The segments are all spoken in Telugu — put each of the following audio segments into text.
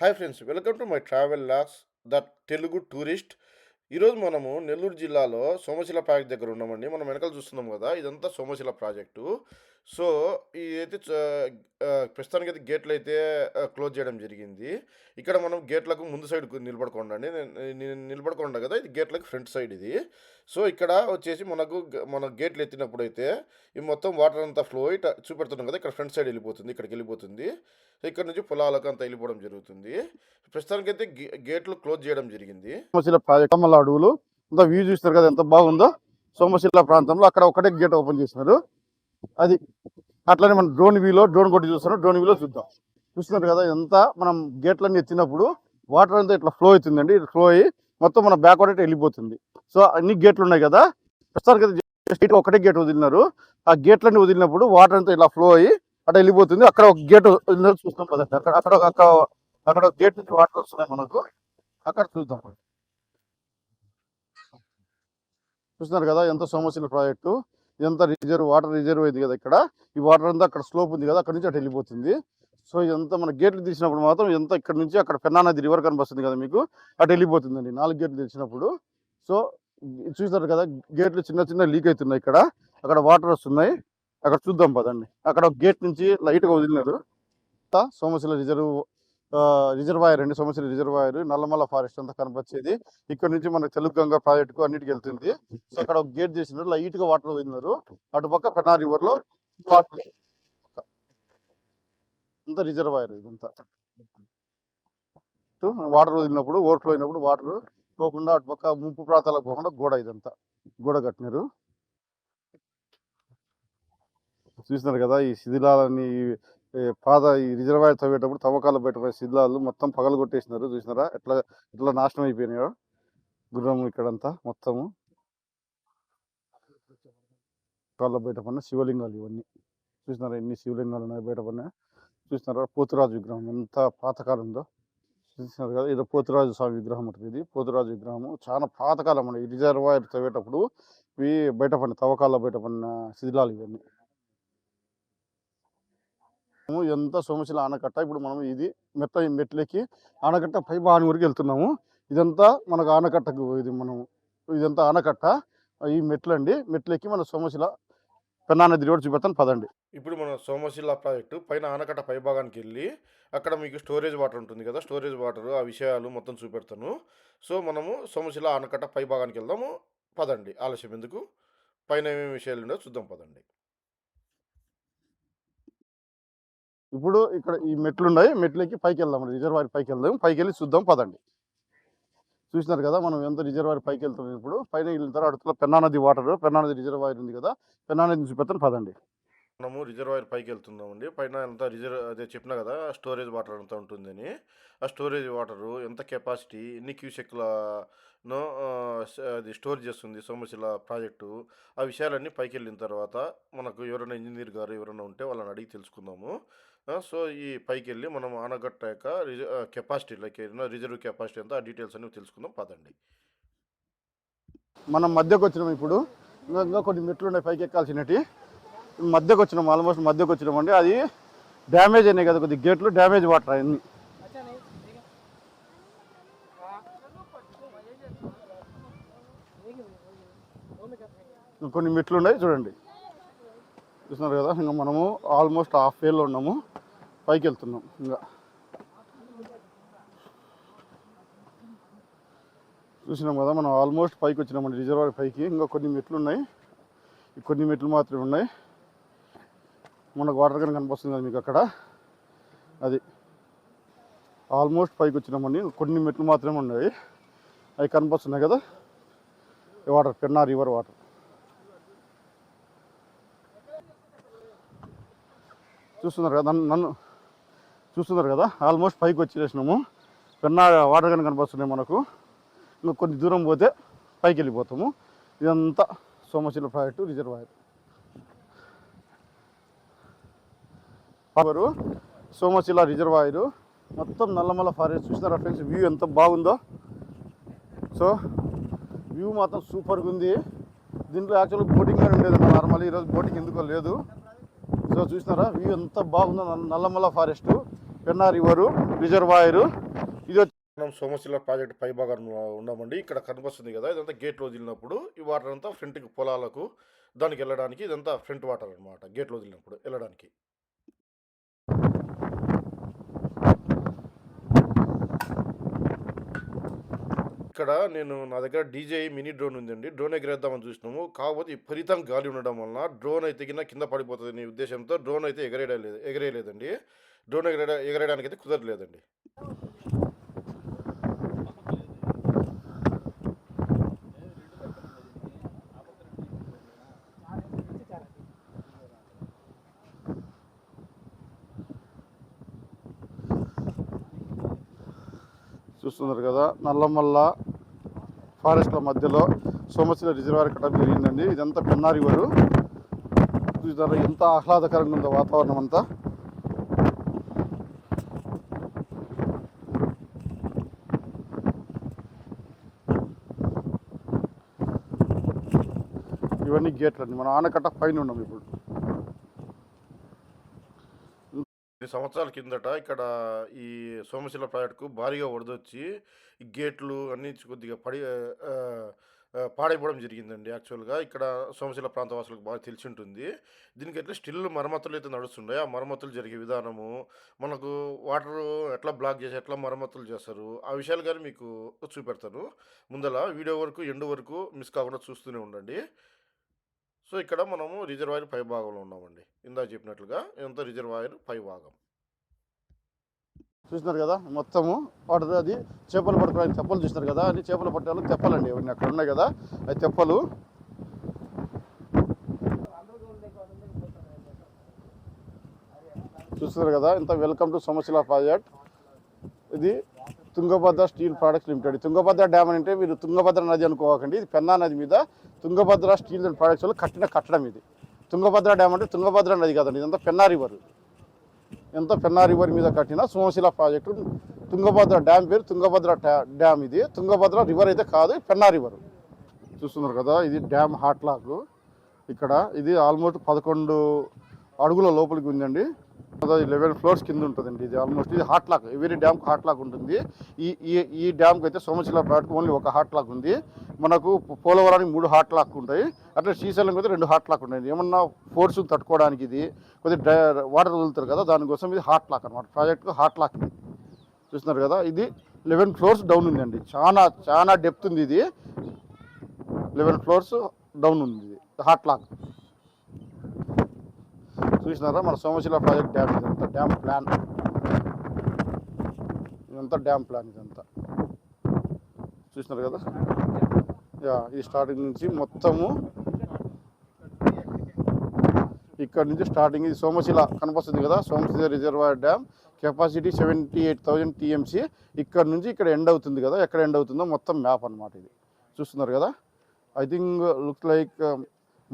Hi friends, welcome to my travel logs the Telugu tourist. ఈరోజు మనము నెల్లూరు జిల్లాలో సోమశిల ప్రాజెక్ట్ దగ్గర ఉన్నామండి. మనం వెనకాల చూస్తున్నాం కదా, ఇదంతా సోమశిల ప్రాజెక్టు. సో ఇదైతే ప్రస్తుతానికైతే గేట్లు అయితే క్లోజ్ చేయడం జరిగింది. ఇక్కడ మనం గేట్లకు ముందు సైడ్ నిలబడకుండా అండి, నేను నిలబడకుండా కదా, ఇది గేట్లకు ఫ్రంట్ సైడ్ ఇది. సో ఇక్కడ వచ్చేసి మన గేట్లు ఎత్తినప్పుడు అయితే ఈ మొత్తం వాటర్ అంతా ఫ్లో ఇట చూపెడుతున్నాం కదా, ఇక్కడ ఫ్రంట్ సైడ్ వెళ్ళిపోతుంది, ఇక్కడికి వెళ్ళిపోతుంది. సో ఇక్కడ నుంచి పొలాలకు అంతా వెళ్ళిపోవడం జరుగుతుంది. ప్రస్తుతానికైతే గేట్లు క్లోజ్ చేయడం జరిగింది. సోమశిల ప్రాజెక్ట్ కమ్మల అడవులు అంతా వ్యూ చూస్తారు కదా, ఎంత బాగుందో. సోమశిల ప్రాంతంలో అక్కడ ఒకటే గేట్ ఓపెన్ చేసినారు. అది అట్లనే మనం డ్రోన్ కొట్టి చూస్తున్నాం. డ్రోన్ వ్యూలో చూస్తున్నారు కదా, ఎంత మనం గేట్లన్నీ ఎత్తినప్పుడు వాటర్ అంతా ఇట్లా ఫ్లో అవుతుందండి. ఫ్లో అయ్యి మొత్తం మన బ్యాక్ వాటర్ వెళ్ళిపోతుంది. సో అన్ని గేట్లు ఉన్నాయి కదా, ప్రస్తుతానికి ఒకటే గేట్ వదిలినారు. ఆ గేట్లన్నీ వదిలినప్పుడు వాటర్ అంతా ఇలా ఫ్లో అయ్యి అట్లా వెళ్ళిపోతుంది. అక్కడ ఒక గేట్ వదిలినారు, చూస్తాం కదండి. అక్కడ ఒక గేట్ నుంచి వాటర్ వస్తున్నాయి మనకు, అక్కడ చూద్దాం. చూస్తున్నారు కదా, ఎంత సోమశిల ప్రాజెక్టు, ఎంత వాటర్ రిజర్వ్ అయింది కదా. ఇక్కడ ఈ వాటర్ అంతా అక్కడ స్లోప్ ఉంది కదా, అక్కడ నుంచి అటు వెళ్ళిపోతుంది. సో ఇదంతా మన గేట్లు తీసినప్పుడు మాత్రం ఎంత ఇక్కడ నుంచి అక్కడ పెన్నా నది రివర్ కనిపిస్తుంది కదా మీకు, అటు వెళ్ళిపోతుందండి 4 గేట్లు తెచ్చినప్పుడు. సో చూస్తారు కదా, గేట్లు చిన్న చిన్న లీక్ అవుతున్నాయి. అక్కడ వాటర్ వస్తున్నాయి, అక్కడ చూద్దాం పదండి. అక్కడ ఒక గేట్ నుంచి లైట్గా వదిలినారు. సోమశిల రిజర్వాయర్ అండి, సోమశిల రిజర్వాయర్, నల్లమల్ల ఫారెస్ట్ అంతా కనిపించేది. ఇక్కడ నుంచి మనకు తెలుగు గంగా ప్రాజెక్టుకు అన్నిటికి వెళ్తుంది. సో అక్కడ ఒక గేట్ చేసినారు, లైట్ గా వాటర్ వదిలినారు. అటుపక్క పెన్నా రివర్ లో వాటర్ అంతా రిజర్వాయర్. ఇదంతా వాటర్ వదిలినప్పుడు ఓవర్ఫ్లో అయినప్పుడు వాటర్ పోకుండా అటుపక్క ముంపు ప్రాంతాలకు పోకుండా గోడ, ఇదంతా గోడ కట్టినారు. చూసినారు కదా, ఈ శిథిలాలని ఈ రిజర్వాయర్ తవ్వేటప్పుడు తవ్వకాలు బయటపడే శిథిలాలు మొత్తం పగలు కొట్టేసినారు. చూసినారా ఎట్లా నాశనం అయిపోయినాయో. గుర్రం ఇక్కడంతా మొత్తము కాళ్ళ బయటపడిన శివలింగాలు ఇవన్నీ. చూసినారా ఎన్ని శివలింగాలు ఉన్నాయి బయటపడినా. చూసినారా పోతురాజు విగ్రహం ఎంత పాతకాలం ఉందో. చూసినారు కదా, ఇది పోతురాజు స్వామి విగ్రహం ఉంటుంది. ఇది పోతురాజు విగ్రహము చాలా పాతకాలం అండి. ఈ రిజర్వాయర్ తవ్వేటప్పుడు ఇవి బయటపడిన తవ్వకాల్లో బయటపడిన శిథిలాలు ఇవన్నీ. ఎంత సోమశిల ఆనకట్ట. ఇప్పుడు మనం ఇది మెట్లెక్కి ఆనకట్ట పై భాగం వరకు వెళ్తున్నాము. ఇదంతా మనకు ఆనకట్టకు ఇదంతా ఆనకట్ట. ఈ మెట్లెక్కి మన సోమశిల పెన్నా నది రోడ్డు చూపెడతాను పదండి. ఇప్పుడు మన సోమశిల ప్రాజెక్టు పైన ఆనకట్ట పై భాగానికి వెళ్ళి అక్కడ మీకు స్టోరేజ్ వాటర్ ఉంటుంది కదా, స్టోరేజ్ వాటర్ ఆ విషయాలు మొత్తం చూపెడతాను. సో మనము సోమశిల ఆనకట్ట పై భాగానికి వెళ్దాము పదండి. ఆలస్యం ఎందుకు, పైన ఏమేమి విషయాలు ఉండో చూద్దాం పదండి. ఇప్పుడు ఇక్కడ ఈ మెట్లున్నాయి, మెట్లెక్కి పైకి వెళ్దాం. రిజర్వాయర్ పైకి వెళ్దాం, పైకి వెళ్ళి చూద్దాం పదండి. చూసినారు కదా, మనం ఎంత రిజర్వాయర్ పైకి వెళ్తాం. ఇప్పుడు పైన వెళ్ళిన తర్వాత అడుగుతున్న పెన్నా నది వాటర్, పెన్నా నది రిజర్వాయర్ ఉంది కదా, పెన్నా నది చూపెడతాను పదండి. మనము రిజర్వాయర్ పైకి వెళ్తున్నామండి. పైన అంతా అదే చెప్పినా కదా, స్టోరేజ్ వాటర్ అంతా ఉంటుందని. ఆ స్టోరేజ్ వాటరు ఎంత కెపాసిటీ, ఎన్ని క్యూసెక్లనో అది స్టోర్ చేస్తుంది సోమశిల ప్రాజెక్టు, ఆ విషయాలన్నీ పైకి వెళ్ళిన తర్వాత మనకు ఎవరైనా ఇంజనీర్ గారు ఎవరైనా ఉంటే వాళ్ళని అడిగి తెలుసుకుందాము. సో ఈ పైకి వెళ్ళి మనం ఆనకట్ట యొక్క కెపాసిటీ, లైక్ రిజర్వ్ కెపాసిటీ ఎంత, ఆ డీటెయిల్స్ అన్ని తెలుసుకుందాం పదండి. మనం మధ్యకు వచ్చినాం. ఇప్పుడు ఇంకా కొన్ని మెట్లు ఉన్నాయి పైకి ఎక్కాల్సినవి. మధ్యకు వచ్చినాం, ఆల్మోస్ట్ మధ్యకు వచ్చినామండి. అది డ్యామేజ్ అయినాయి కదా, కొద్ది గేట్లు డ్యామేజ్ వాటర్ అయింది. కొన్ని మెట్లు ఉన్నాయి చూడండి, చూస్తున్నారు కదా. ఇంకా మనము ఆల్మోస్ట్ హాఫ్ వేలో ఉన్నాము, పైకి వెళ్తున్నాం. ఇంకా చూసినాం కదా, మనం ఆల్మోస్ట్ పైకి వచ్చినామండి, రిజర్వాయర్ పైకి. ఇంకా కొన్ని మెట్లు ఉన్నాయి, కొన్ని మెట్లు మాత్రమే ఉన్నాయి. మనకు వాటర్ కానీ కనిపిస్తుంది కదా మీకు అక్కడ, అది ఆల్మోస్ట్ పైకి వచ్చినామండి. కొన్ని మెట్లు మాత్రమే ఉన్నాయి, అవి కనిపిస్తున్నాయి కదా. Water Penna river water. చూస్తున్నారు కదా, నన్ను చూస్తున్నారు కదా, ఆల్మోస్ట్ పైకి వచ్చేసినాము. పెన్నా వాటర్ కానీ కనిపిస్తున్నాయి మనకు. ఇంకా కొన్ని దూరం పోతే పైకి వెళ్ళిపోతాము. ఇదంతా Somasila project reservoir. Somasila reservoir మొత్తం నల్లమల్ల ఫారెస్ట్. చూసినారా ఫ్రెండ్స్, వ్యూ ఎంత బాగుందో. సో వ్యూ మాత్రం సూపర్గా ఉంది. దీంట్లో యాక్చువల్గా బోటింగ్ అని ఉండేది నార్మల్, ఈరోజు బోటింగ్ ఎందుకో లేదు. సో చూసినారా వ్యూ ఎంత బాగుందో. Nallamala forest Penna river reservoir. ఇది మనం సోమశిల ప్రాజెక్ట్ పై భాగంలో ఉన్నామండి. ఇక్కడ కనిపిస్తుంది కదా, ఇదంతా గేట్లు వదిలినప్పుడు ఈ వాటర్ అంతా ఫ్రంట్కి పొలాలకు దానికి వెళ్ళడానికి ఇదంతా ఫ్రంట్ వాటర్ అనమాట. గేట్లు వదిలినప్పుడు వెళ్ళడానికి. ఇక్కడ నా దగ్గర డీజే మినీ డ్రోన్ ఉందండి. డ్రోన్ ఎగరేద్దామని చూసినాము. కాకపోతే విపరీతంగా గాలి ఉండడం వలన డ్రోన్ అయితే కింద పడిపోతుందనే ఉద్దేశంతో డ్రోన్ అయితే ఎగరేయలేదండి. డ్రోన్ ఎగరేయడానికి అయితే కుదరలేదండి. చూస్తున్నారు కదా, నల్లమల్ల ఫారెస్ట్ల మధ్యలో సోమశిల రిజర్వాయర్ కట్టడం జరిగిందండి. ఇదంతా పెన్నా రివరు. చూసారా ఎంత ఆహ్లాదకరంగా ఉందో వాతావరణం అంతా. ఇవన్నీ గేట్లు అండి. మన ఆనకట్ట పైన ఉన్నాం ఇప్పుడు. 2 సంవత్సరాల కిందట ఇక్కడ ఈ సోమశిల ప్రాజెక్టుకు భారీగా వరదొచ్చి ఈ గేట్లు అన్నీ కొద్దిగా పాడైపోవడం జరిగిందండి. యాక్చువల్‌గా ఇక్కడ సోమశిల ప్రాంత వాసులకు బాగా తెలిసి ఉంటుంది. దీనికి ఎట్లా స్టిల్ మరమ్మతులు అయితే నడుస్తున్నాయి. ఆ మరమ్మతులు జరిగే విధానము, మనకు వాటరు ఎట్లా బ్లాక్ చేసి ఎట్లా మరమ్మతులు చేస్తారు, ఆ విషయాలు గాని మీకు చూపెడతాను. ముందల వీడియో వరకు ఎండ్ వరకు మిస్ కాకుండా చూస్తూనే ఉండండి. సో, ఇక్కడ మనము రిజర్వాయర్ పై భాగంలో ఉన్నామండి. ఇందాక చెప్పినట్లుగా ఇదంతా రిజర్వాయర్ పై భాగం. చూసినారు కదా, మొత్తము వాటర్ అది చేపలు పట్టుకోవడానికి తెప్పలు చూసినారు కదా, అన్ని చేపలు పట్టడానికి తెప్పలండి. ఇవన్నీ అక్కడ ఉన్నాయి కదా, అది తెప్పలు. చూస్తున్నారు కదా, ఇంత వెల్కమ్ టు సోమశిల ప్రాజెక్ట్. ఇది Tungabhadra steel products limited. Tungabhadra dam అంటే మీరు తుంగభద్ర నది అనుకోకండి, ఇది పెన్నా నది మీద తుంగభద్ర స్టీల్ అండ్ ప్రొడక్ట్స్ వాళ్ళు కట్టిన కట్టడం ఇది. తుంగభద్ర డ్యామ్ అంటే తుంగభద్ర నది కాదండి, ఇదంతా పెన్నా రివర్. ఎంత పెన్నా రివర్ మీద కట్టిన సోమశిల ప్రాజెక్టు. తుంగభద్ర డ్యామ్ పేరు తుంగభద్ర డ్యామ్. ఇది తుంగభద్ర రివర్ అయితే కాదు, పెన్నా రివర్. చూస్తున్నారు కదా, ఇది డ్యామ్ హాట్ లాక్. ఇక్కడ ఇది ఆల్మోస్ట్ 11 అడుగుల లోపలికి ఉందండి. 11 ఫ్లోర్స్ కింద ఉంటుందండి. ఇది ఆల్మోస్ట్ ఇది హాట్ లాక్. ఎవరీ డ్యామ్కి హాట్ లాక్ ఉంటుంది. ఈ డ్యామ్కి అయితే సోమశిల ప్రాజెక్ట్ ఓన్లీ ఒక హాట్ లాక్ ఉంది. మనకు పోలవరానికి 3 హాట్ లాక్ ఉంటాయి. అట్లా శ్రీశైలం అయితే 2 హాట్ లాక్ ఉంటాయి. ఏమన్నా ఫోర్స్ తట్టుకోవడానికి ఇది కొద్దిగా వాటర్ వదులుతారు కదా, దానికోసం ఇది హాట్ లాక్ అనమాట. ప్రాజెక్ట్కు హాట్ లాక్ ఇది. చూస్తున్నారు కదా, ఇది 11 ఫ్లోర్స్ డౌన్ ఉందండి. చాలా చాలా డెప్త్ ఉంది. ఇది 11 ఫ్లోర్స్ డౌన్ ఉంది. ఇది హాట్ లాక్. చూసినారా మన సోమశిల ప్రాజెక్ట్ డ్యామ్. ఇదంతా డ్యామ్ ప్లాన్. ఇదంతా డ్యామ్ ప్లాన్. ఇదంతా చూసినారు కదా. ఈ స్టార్టింగ్ నుంచి మొత్తము ఇక్కడ నుంచి స్టార్టింగ్. ఇది సోమశిల కనిపిస్తుంది కదా, Somasila reservoir dam capacity 78,000 TMC. ఇక్కడ నుంచి ఇక్కడ ఎండ్ అవుతుంది కదా, ఎక్కడ ఎండ్ అవుతుందో మొత్తం మ్యాప్ అనమాట ఇది. చూస్తున్నారు కదా. I think looks like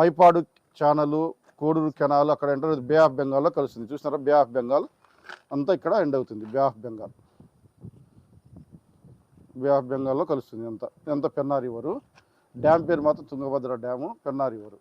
Mypadu channel, Koduru canal అక్కడ ఎంటర్ బే ఆఫ్ బెంగాల్లో కలుస్తుంది. చూస్తున్నారా, బే ఆఫ్ బెంగాల్ అంతా ఇక్కడ ఎండ్ అవుతుంది. బే ఆఫ్ బెంగాల్, బే ఆఫ్ బెంగాల్లో కలుస్తుంది. ఎంత పెన్నా రివరు. డ్యామ్ పేరు మాత్రం తుంగభద్ర డ్యాము, పెన్నా రివరు.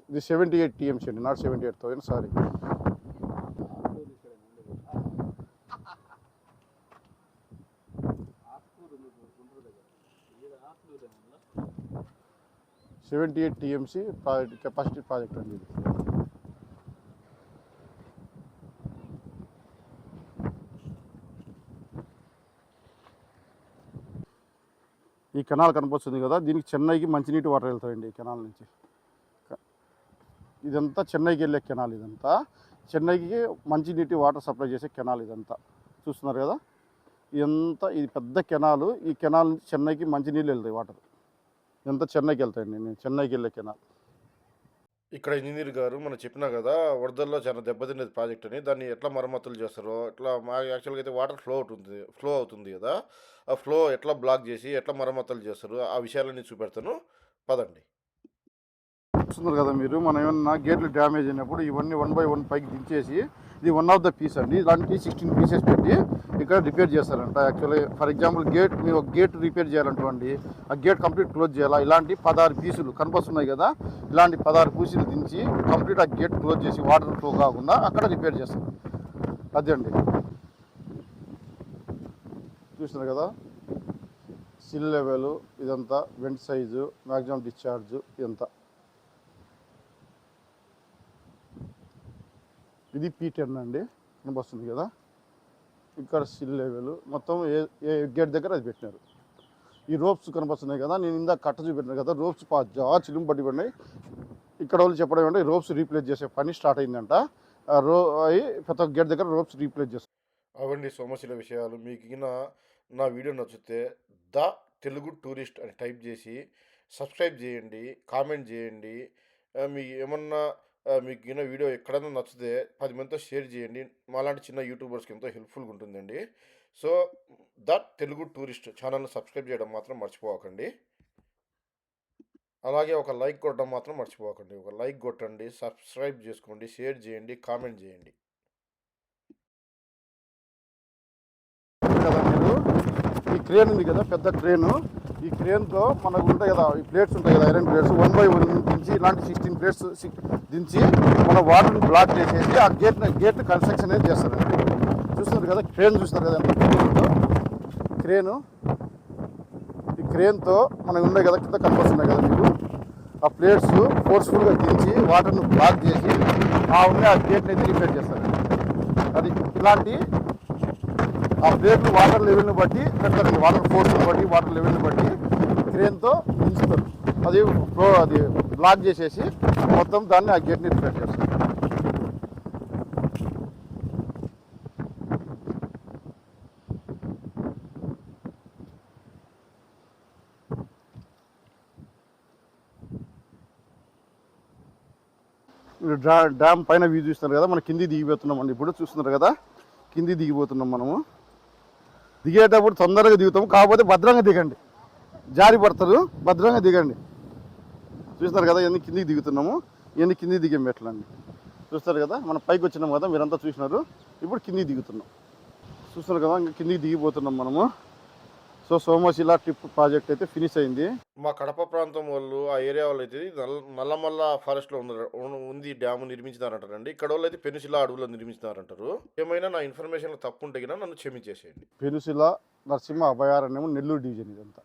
ఇది 78 టీఎంసీ అండి, not 78,000, sorry. $78 TMC capacity project అండి ఇది. ఈ కెనాల్ కనిపిస్తుంది కదా, దీనికి చెన్నైకి మంచినీటి వాటర్ వెళ్తాయండి ఈ కెనాల్ నుంచి. ఇదంతా చెన్నైకి వెళ్ళే కెనాల్. ఇదంతా చెన్నైకి మంచినీటి వాటర్ సప్లై చేసే కెనాల్ ఇదంతా. చూస్తున్నారు కదా, ఇది పెద్ద కెనాలు. ఈ కెనాల్ నుంచి చెన్నైకి మంచినీళ్ళు వెళ్తాయి వాటర్. ఇదంతా చెన్నైకి వెళ్తాయండి, నేను చెన్నైకి వెళ్ళే కెనాల్. ఇక్కడ ఇంజనీర్ గారు మనం చెప్పినా కదా, వరదల్లో చాలా దెబ్బతిన్నది ప్రాజెక్ట్ అని. దాన్ని ఎట్లా మరమ్మతులు చేస్తారో, ఎట్లా యాక్చువల్గా అయితే వాటర్ ఫ్లో అవుతుంది కదా, ఆ ఫ్లో ఎట్లా బ్లాక్ చేసి ఎట్లా మరమ్మతులు చేస్తారు, ఆ విషయాలన్నీ చూపెడతాను. పదండి. చూస్తున్నారు కదా మీరు, మనం ఏమన్నా గేట్లు డ్యామేజ్ అయినప్పుడు ఇవన్నీ 1 బై 1 పైకి దించేసి, ఇది వన్ ఆఫ్ ద పీస్ అండి. ఇలాంటి 16 పీసెస్ పెట్టి ఇక్కడ రిపేర్ చేస్తారంట. యాక్చువల్లీ ఫర్ ఎగ్జాంపుల్ మీరు ఒక గేట్ రిపేర్ చేయాలంటండి, ఆ గేట్ కంప్లీట్ క్లోజ్ చేయాలా, ఇలాంటి 16 పీసులు కనిపిస్తున్నాయి కదా, ఇలాంటి 16 పీసులు దించి కంప్లీట్ ఆ గేట్ క్లోజ్ చేసి వాటర్ ఫ్లో కాకుండా అక్కడ రిపేర్ చేస్తారు. అదే అండి, చూస్తున్నారు కదా, సిల్ లెవెల్ ఇదంతా, వెంట్ సైజు, మ్యాక్సిమం డిశ్చార్జ్ ఇదంతా. ఇది P10 అండి, కనిపిస్తుంది కదా. ఇక్కడ సిల్ లెవెల్ మొత్తం ఏ గేట్ దగ్గర అది పెట్టినారు. ఈ రోప్స్ కనిపిస్తున్నాయి కదా, నేను ఇందాక కట్ట చూపెట్టినాను కదా, రోప్స్ చిలుము పట్టి పడినాయి. ఇక్కడ వాళ్ళు చెప్పడం ఏంటంటే రోప్స్ రీప్లేస్ చేసే పని స్టార్ట్ అయిందంట. ప్రతి ఒక్క గేట్ దగ్గర రోప్స్ రీప్లేస్ చేస్తారు. అవండి సోమశిల విషయాలు. మీకు నా వీడియో నచ్చితే ద తెలుగు టూరిస్ట్ అని టైప్ చేసి సబ్స్క్రైబ్ చేయండి, కామెంట్ చేయండి. మీకు ఏమన్నా మీకు వీడియో ఎక్కడైనా నచ్చితే 10 మందితో షేర్ చేయండి. మాలాంటి చిన్న యూట్యూబర్స్కి ఎంతో హెల్ప్ఫుల్గా ఉంటుందండి. సో ద తెలుగు టూరిస్ట్ ఛానల్ని సబ్స్క్రైబ్ చేయడం మాత్రం మర్చిపోకండి. అలాగే ఒక లైక్ కొట్టడం మాత్రం మర్చిపోకండి. ఒక లైక్ కొట్టండి, సబ్స్క్రైబ్ చేసుకోండి, షేర్ చేయండి, కామెంట్ చేయండి. కదా మీరు, ఈ క్రేన్ ఉంది కదా, పెద్ద క్రేను, ఈ క్రేన్తో మనకు ఉంటాయి కదా, ఈ ప్లేట్స్ ఉంటాయి కదా, ఐరన్ ప్లేట్స్ 1 బై 1 దించి ఇలాంటి 16 ప్లేట్స్ దించి మన వాటర్ని బ్లాక్ చేసేసి ఆ గేట్ కన్స్ట్రక్షన్ అనేది చేస్తారు. చూస్తున్నారు కదా, క్రేన్ చూస్తున్నారు కదా క్రేను. ఈ క్రేన్తో మనకు ఉన్నాయి కదా, కింద కనిపిస్తున్నాయి కదా మీకు, ఆ ప్లేట్స్ ఫోర్స్ఫుల్గా దించి వాటర్ను బ్లాక్ చేసి ఆ గేట్ని అయితే రిపేర్ చేస్తారు. అది ఇలాంటి ఆ ప్లేట్లు వాటర్ లెవెల్ని బట్టి పెడతారండి, వాటర్ ఫోర్స్ని బట్టి, వాటర్ లెవెల్ని బట్టి క్రేన్తో దించుతారు. అది బ్లాక్ చేసేసి మొత్తం దాన్ని ఆ గేట్ని రిపేర్ చేస్తారు. మీరు డ్యామ్ పైన వ్యూ చూస్తున్నారు కదా, మనం కింది దిగిపోతున్నామండి. ఇప్పుడు చూస్తున్నారు కదా, కింది దిగిపోతున్నాం. మనము దిగేటప్పుడు తొందరగా దిగుతాము, కాకపోతే భద్రంగా దిగండి, జారి పడతారు, భద్రంగా దిగండి. చూస్తారు కదా, ఇవన్నీ కిందికి దిగుతున్నాము, ఇవన్నీ కిందికి దిగే మెట్లండి. చూస్తారు కదా, మనం పైకి వచ్చినాం కదా, మీరంతా చూసినారు. ఇప్పుడు కిందికి దిగుతున్నాం, చూస్తున్నారు కదా, ఇంకా కిందికి దిగిపోతున్నాం మనము. సో సోమశిల ట్రిప్ ప్రాజెక్ట్ అయితే ఫినిష్ అయింది. మా కడప ప్రాంతం వాళ్ళు, ఆ ఏరియా వాళ్ళు అయితే నల్లమల్ల ఫారెస్ట్లో ఉంది డ్యాము నిర్మించినారంటారండి. ఇక్కడ వాళ్ళు అయితే పెనుశిల అడవుల్లో నిర్మించినారంటారు. ఏమైనా నా ఇన్ఫర్మేషన్ తప్పు ఉంటే నన్ను క్షమించేసేయండి. పెనుశిల నరసింహ అభయారణ్యం, నెల్లూరు డివిజన్ ఇదంతా.